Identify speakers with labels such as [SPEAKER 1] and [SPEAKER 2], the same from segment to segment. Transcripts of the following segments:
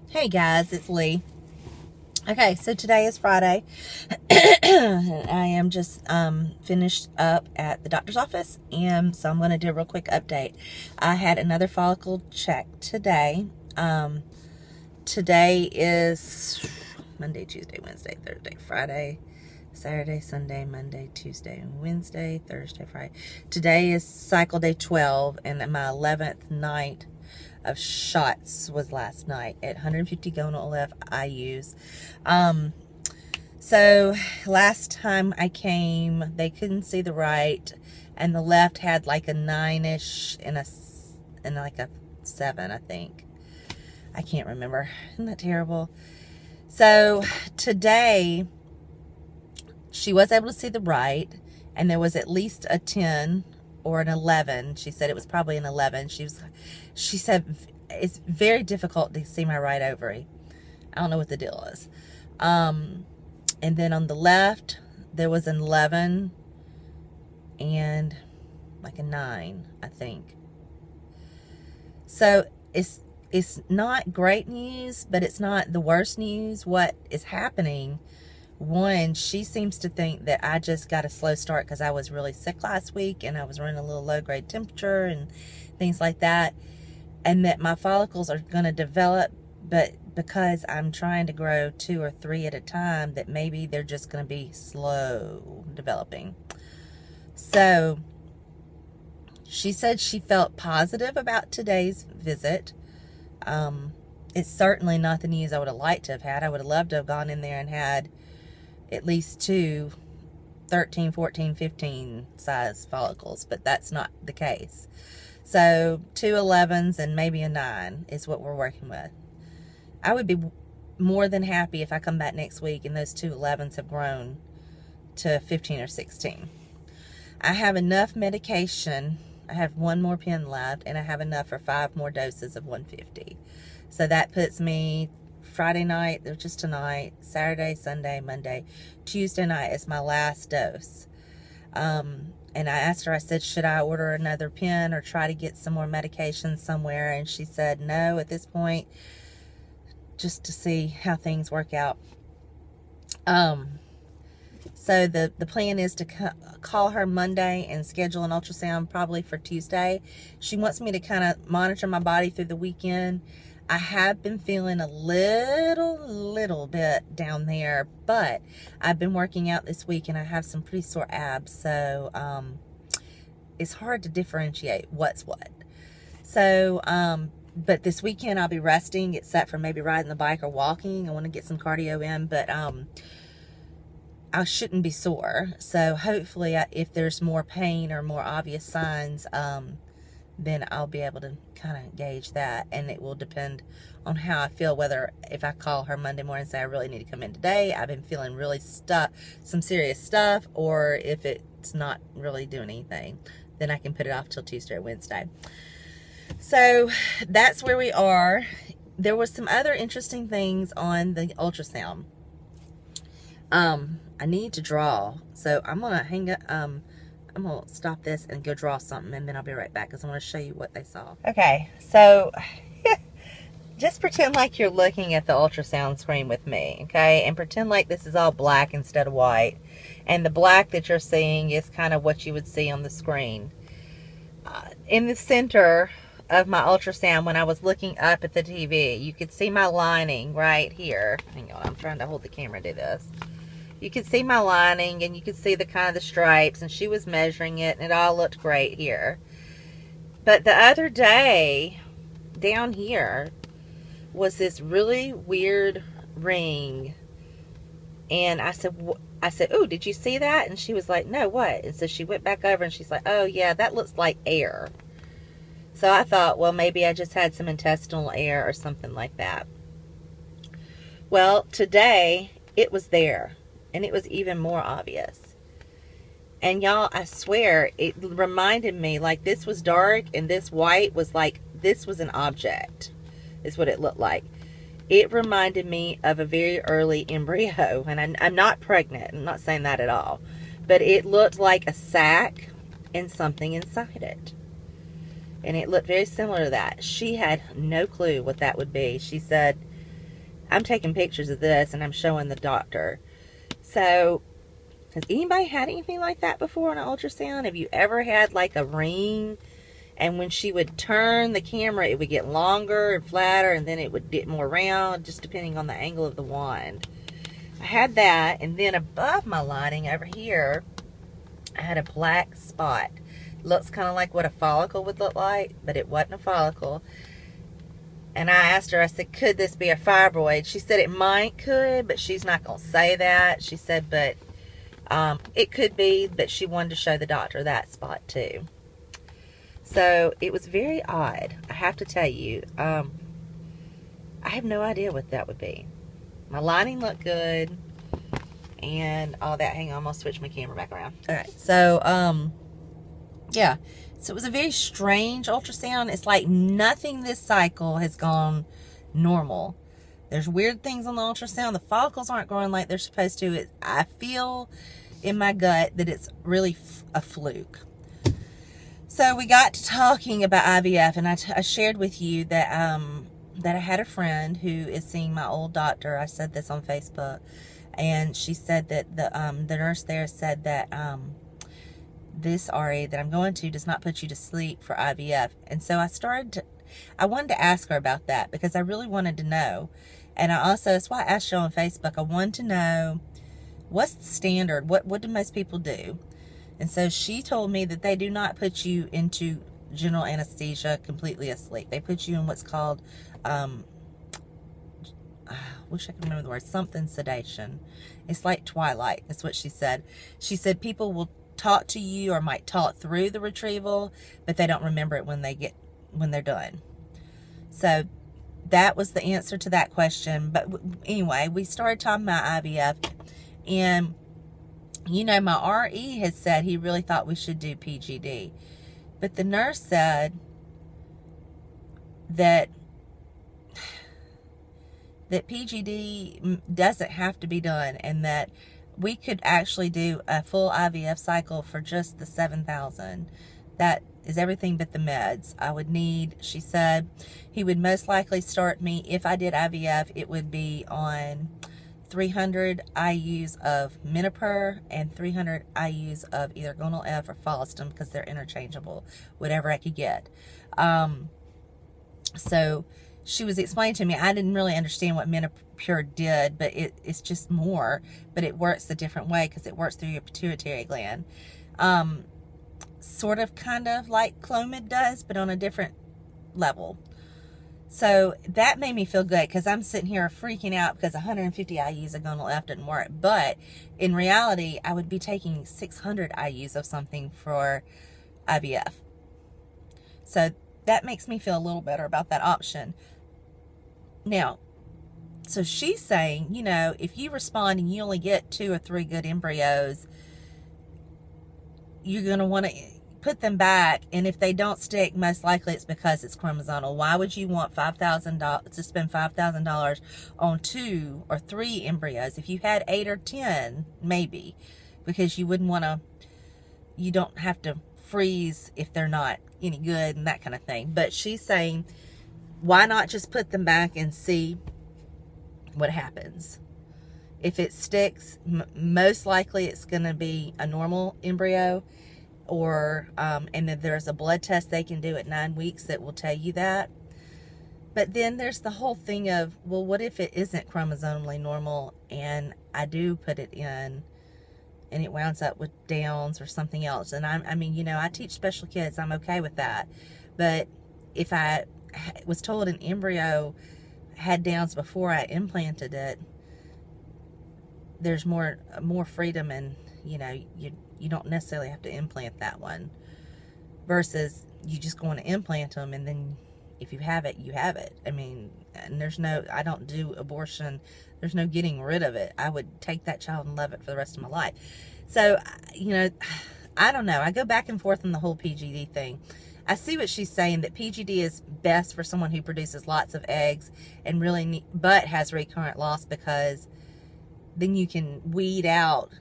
[SPEAKER 1] Hey guys, it's Lee. Okay, so today is Friday. I am just finished up at the doctor's office, and so I'm going to do a real quick update. I had another follicle check today. Today is Monday, Tuesday, Wednesday, Thursday, Friday, Saturday, Sunday, Monday, Tuesday, Wednesday, Thursday, Friday. Today is cycle day 12, and my 11th night of shots was last night at 150 gonal F IUs. So last time I came, they couldn't see the right, and the left had like a 9-ish and like a 7, I think. I can't remember. Isn't that terrible? So today she was able to see the right, and there was at least a 10 or an 11. She said it was probably an 11. She said it's very difficult to see my right ovary. I don't know what the deal is. And then on the left, there was an 11 and like a 9, I think. So it's not great news, but it's not the worst news. What is happening, one, she seems to think that I just got a slow start because I was really sick last week and I was running a little low-grade temperature and things like that, and that my follicles are going to develop, but because I'm trying to grow 2 or 3 at a time, that maybe they're just going to be slow developing. So she said she felt positive about today's visit. It's certainly not the news I would have liked to have had. I would have loved to have gone in there and had at least 2 13, 14, 15 size follicles, but that's not the case. So 2 11s and maybe a 9 is what we're working with. I would be more than happy if I come back next week and those 2 11s have grown to 15 or 16. I have enough medication. I have 1 more pen left, and I have enough for 5 more doses of 150. So that puts me Friday night, which is tonight, Saturday, Sunday, Monday, Tuesday night is my last dose. And I asked her, I said, should I order another pen or try to get some more medication somewhere? And she said, no, at this point, just to see how things work out. So the plan is to call her Monday and schedule an ultrasound probably for Tuesday. She wants me to kind of monitor my body through the weekend. I have been feeling a little bit down there, but I've been working out this week and I have some pretty sore abs, so it's hard to differentiate what's what. So, but this weekend I'll be resting, except for maybe riding the bike or walking. I want to get some cardio in, but I shouldn't be sore. So hopefully if there's more pain or more obvious signs, then I'll be able to kind of gauge that, and it will depend on how I feel, whether if I call her Monday morning and say I really need to come in today, I've been feeling really stuck, some serious stuff, or if it's not really doing anything, then I can put it off till Tuesday or Wednesday. So that's where we are. There was some other interesting things on the ultrasound. I need to draw, so I'm gonna hang up. I'm going to stop this and go draw something, and then I'll be right back because I want to show you what they saw. Okay, so just pretend like you're looking at the ultrasound screen with me, okay? And pretend like this is all black instead of white. And the black that you're seeing is kind of what you would see on the screen. In the center of my ultrasound, when I was looking up at the TV, you could see my lining right here. Hang on, I'm trying to hold the camera to do this. You could see my lining, and you could see the kind of the stripes, and she was measuring it, and it all looked great here. But the other day, down here, was this really weird ring. And I said, oh, did you see that? And she was like, no, what? And so she went back over, and she's like, oh, yeah, that looks like air. So I thought, well, maybe I just had some intestinal air or something like that. Well, today, it was there. And it was even more obvious. And y'all, I swear, it reminded me, like, this was dark and this white was like, this was an object, is what it looked like. It reminded me of a very early embryo. And I'm not pregnant. I'm not saying that at all. But it looked like a sac and something inside it. And it looked very similar to that. She had no clue what that would be. She said I'm taking pictures of this and I'm showing the doctor. So, has anybody had anything like that before on an ultrasound? Have you ever had like a ring, and when she would turn the camera, it would get longer and flatter, and then it would get more round, just depending on the angle of the wand? I had that, and then above my lining over here, I had a black spot. Looks kind of like what a follicle would look like, but it wasn't a follicle. And I asked her, I said, could this be a fibroid? She said it could, but she's not going to say that. She said, but it could be, but she wanted to show the doctor that spot too. So it was very odd, I have to tell you. I have no idea what that would be. My lining looked good and all that. Hang on, I'm going to switch my camera back around. All right, so yeah. So it was a very strange ultrasound. It's like nothing this cycle has gone normal. There's weird things on the ultrasound. The follicles aren't growing like they're supposed to. I feel in my gut that it's really a fluke. So we got to talking about IVF, and I shared with you that that I had a friend who is seeing my old doctor. I said this on Facebook, and she said that the nurse there said that this RA that I'm going to does not put you to sleep for IVF. And so I wanted to ask her about that, because I really wanted to know. And I also, that's why I asked you on Facebook, I wanted to know, what's the standard? What do most people do? And so she told me that they do not put you into general anesthesia completely asleep. They put you in what's called, I wish I could remember the word, something sedation. It's like twilight. That's what she said. She said people will talk to you or might talk through the retrieval, but they don't remember it when they're done. So that was the answer to that question. But anyway, we started talking about IVF, and you know, my RE had said he really thought we should do PGD, but the nurse said that PGD doesn't have to be done, and that we could actually do a full IVF cycle for just the $7,000. That is everything but the meds. I would need, she said, he would most likely start me, if I did IVF, it would be on 300 IUs of Minipur and 300 IUs of either Gonal F or Follistim, because they're interchangeable, whatever I could get. So she was explaining to me, I didn't really understand what Minipur did, but it's just more, but it works a different way because it works through your pituitary gland. Sort of kind of like Clomid does, but on a different level. So that made me feel good, because I'm sitting here freaking out because 150 IUs of Gonal F didn't work. But in reality, I would be taking 600 IUs of something for IVF. So that makes me feel a little better about that option. Now, so she's saying, you know, if you respond and you only get 2 or 3 good embryos, you're going to want to put them back, and if they don't stick, most likely it's because it's chromosomal. Why would you want $5,000 to spend $5,000 on 2 or 3 embryos? If you had 8 or 10, maybe, because you wouldn't want to, you don't have to freeze if they're not any good and that kind of thing. But she's saying, why not just put them back and see what happens? If it sticks, most likely it's going to be a normal embryo, or and then there's a blood test they can do at 9 weeks that will tell you that. But then there's the whole thing of, well, what if it isn't chromosomally normal and I do put it in and it winds up with Downs or something else? And I mean, you know, I teach special kids, I'm okay with that. But if I was told an embryo had Downs before I implanted it, there's more freedom, and you know, you don't necessarily have to implant that one, versus you just going to implant them, and then if you have it, you have it. I mean, and there's no, I don't do abortion, there's no getting rid of it. I would take that child and love it for the rest of my life. So, you know, I don't know, I go back and forth on the whole PGD thing. I see what she's saying, that PGD is best for someone who produces lots of eggs and really but has recurrent loss, because then you can weed out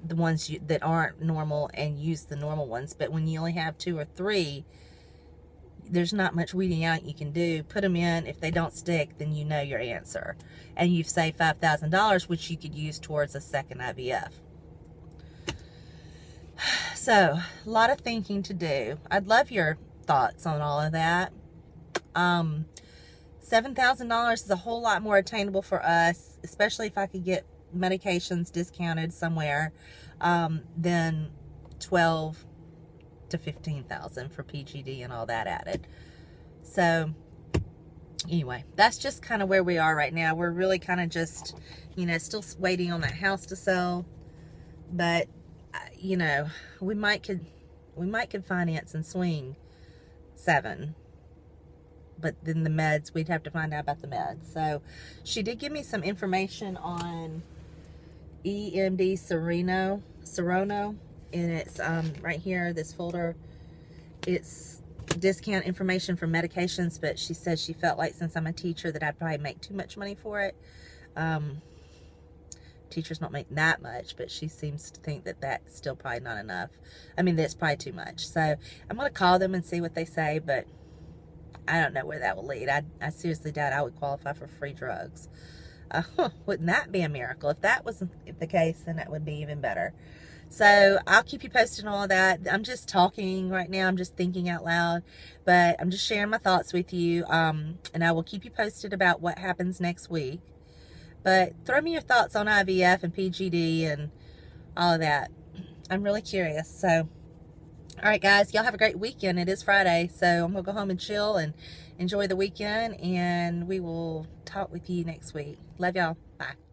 [SPEAKER 1] the ones that aren't normal and use the normal ones. But when you only have 2 or 3, there's not much weeding out you can do. Put them in. If they don't stick, then you know your answer. And you've saved $5,000, which you could use towards a second IVF. So, a lot of thinking to do. I'd love your thoughts on all of that. $7,000 is a whole lot more attainable for us, especially if I could get medications discounted somewhere, than 12 to 15,000 for PGD and all that added. So anyway, that's just kind of where we are right now. We're really kind of just, you know, still waiting on that house to sell, but you know, we might could finance and swing 7, but then the meds, we'd have to find out about the meds. So she did give me some information on EMD Serono, and it's right here, this folder. It's discount information for medications, but she says she felt like since I'm a teacher that I'd probably make too much money for it. Teachers don't make that much, but she seems to think that that's still probably not enough. I mean, that's probably too much. So I'm going to call them and see what they say, but I don't know where that will lead. I seriously doubt I would qualify for free drugs. Wouldn't that be a miracle? If that was the case, then that would be even better. So I'll keep you posted on all of that. I'm just talking right now. I'm just thinking out loud, but I'm just sharing my thoughts with you. And I will keep you posted about what happens next week. But throw me your thoughts on IVF and PGD and all of that. I'm really curious. So, all right, guys, y'all have a great weekend. It is Friday, so I'm going to go home and chill and enjoy the weekend, and we will talk with you next week. Love y'all. Bye.